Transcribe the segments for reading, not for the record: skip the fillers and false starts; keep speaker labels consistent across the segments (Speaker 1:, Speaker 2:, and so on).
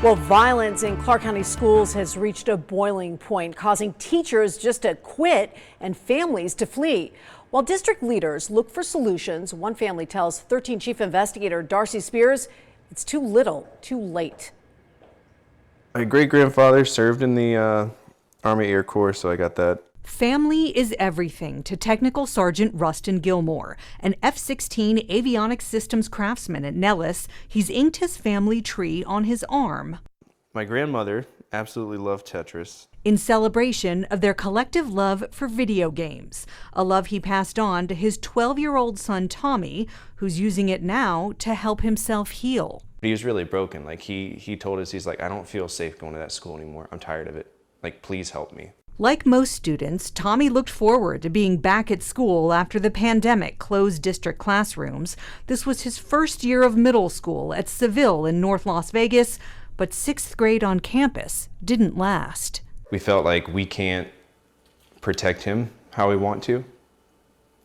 Speaker 1: Well, violence in Clark County schools has reached a boiling point, causing teachers just to quit and families to flee. While district leaders look for solutions, one family tells 13 Chief Investigator Darcy Spears it's too little, too late.
Speaker 2: My great-grandfather served in the Army Air Corps, so I got that.
Speaker 3: Family is everything to Technical Sergeant Rustin Gilmore, an F-16 avionics systems craftsman at Nellis. He's inked his family tree on his arm.
Speaker 2: My grandmother absolutely loved Tetris.
Speaker 3: In celebration of their collective love for video games, a love he passed on to his 12-year-old son Tommy, who's using it now to help himself heal.
Speaker 2: He was really broken. Like he told us, he's like, I don't feel safe going to that school anymore. I'm tired of it. Like, please help me.
Speaker 3: Like most students, Tommy looked forward to being back at school after the pandemic closed district classrooms. This was his first year of middle school at Seville in North Las Vegas, but sixth grade on campus didn't last.
Speaker 2: We felt like we can't protect him how we want to,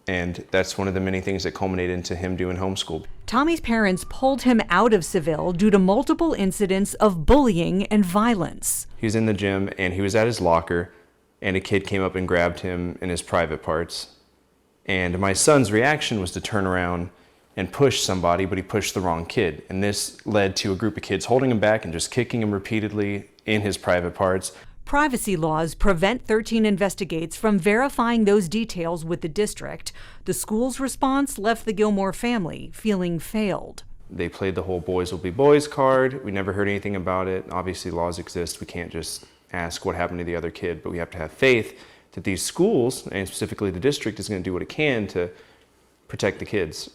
Speaker 2: and that's one of the many things that culminated into him doing homeschool.
Speaker 3: Tommy's parents pulled him out of Seville due to multiple incidents of bullying and violence.
Speaker 2: He was in the gym and he was at his locker, and a kid came up and grabbed him in his private parts. And my son's reaction was to turn around and push somebody, but he pushed the wrong kid. And this led to a group of kids holding him back and just kicking him repeatedly in his private parts.
Speaker 3: Privacy laws prevent 13 Investigates from verifying those details with the district. The school's response left the Gilmore family feeling failed.
Speaker 2: They played the whole boys will be boys card. We never heard anything about it. Obviously laws exist. We can't just ask what happened to the other kid, but we have to have faith that these schools, and specifically the district, is going to do what it can to protect the kids.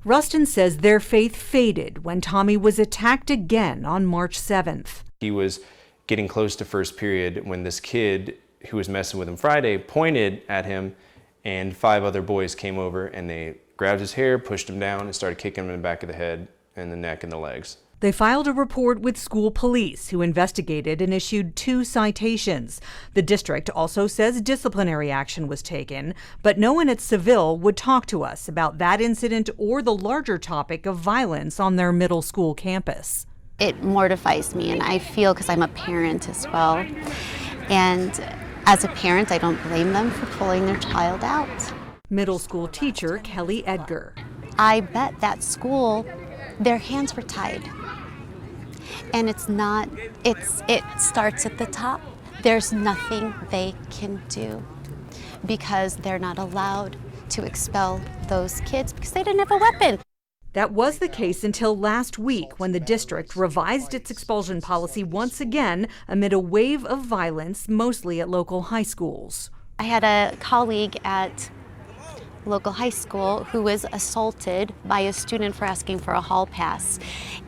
Speaker 3: Rustin says their faith faded when Tommy was attacked again on March 7th.
Speaker 2: He was getting close to first period when this kid who was messing with him Friday pointed at him, and 5 other boys came over and they grabbed his hair, pushed him down, and started kicking him in the back of the head and the neck and the legs.
Speaker 3: They filed a report with school police, who investigated and issued 2 citations. The district also says disciplinary action was taken, but no one at Seville would talk to us about that incident or the larger topic of violence on their middle school campus.
Speaker 4: It mortifies me, and I feel, because I'm a parent as well, and as a parent I don't blame them for pulling their child out.
Speaker 3: Middle school teacher Kelly Edgar.
Speaker 4: I bet that school, their hands were tied. And it starts at the top. There's nothing they can do because they're not allowed to expel those kids because they didn't have a weapon.
Speaker 3: That was the case until last week, when the district revised its expulsion policy once again amid a wave of violence, mostly at local high schools.
Speaker 4: I had a colleague at local high school who was assaulted by a student for asking for a hall pass.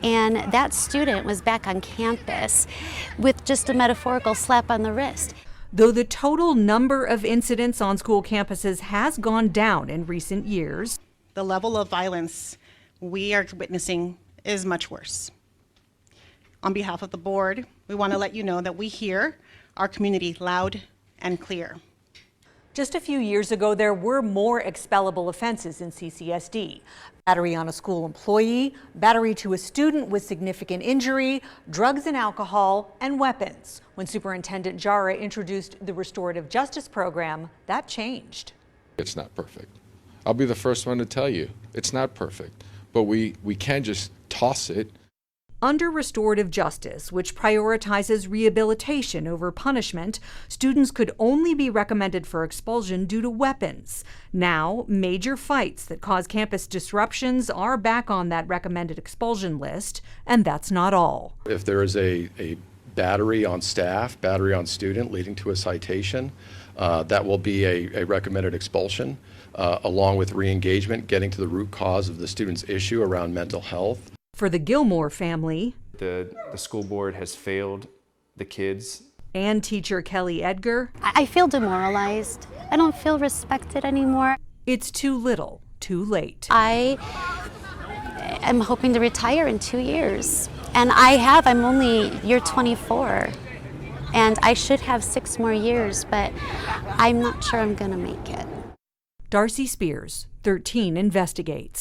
Speaker 4: And that student was back on campus with just a metaphorical slap on the wrist.
Speaker 3: Though the total number of incidents on school campuses has gone down in recent years,
Speaker 5: the level of violence we are witnessing is much worse. On behalf of the board, we want to let you know that we hear our community loud and clear.
Speaker 3: just a few years ago, there were more expellable offenses in CCSD. Battery on a school employee, battery to a student with significant injury, drugs and alcohol, and weapons. When Superintendent Jara introduced the Restorative Justice Program, that changed.
Speaker 6: It's not perfect. I'll be the first one to tell you, it's not perfect, but we can't just toss it.
Speaker 3: Under restorative justice, which prioritizes rehabilitation over punishment, students could only be recommended for expulsion due to weapons. Now, major fights that cause campus disruptions are back on that recommended expulsion list, and that's not all.
Speaker 7: If there is a battery on staff, battery on student leading to a citation, that will be a recommended expulsion, along with re-engagement, getting to the root cause of the student's issue around mental health.
Speaker 3: For the Gilmore family,
Speaker 2: the school board has failed the kids.
Speaker 3: And teacher Kelly Edgar,
Speaker 4: I feel demoralized. I don't feel respected anymore.
Speaker 3: It's too little, too late.
Speaker 4: I am hoping to retire in 2 years. And I'm only year 24. And I should have 6 more years, but I'm not sure I'm gonna make it.
Speaker 3: Darcy Spears, 13 Investigates.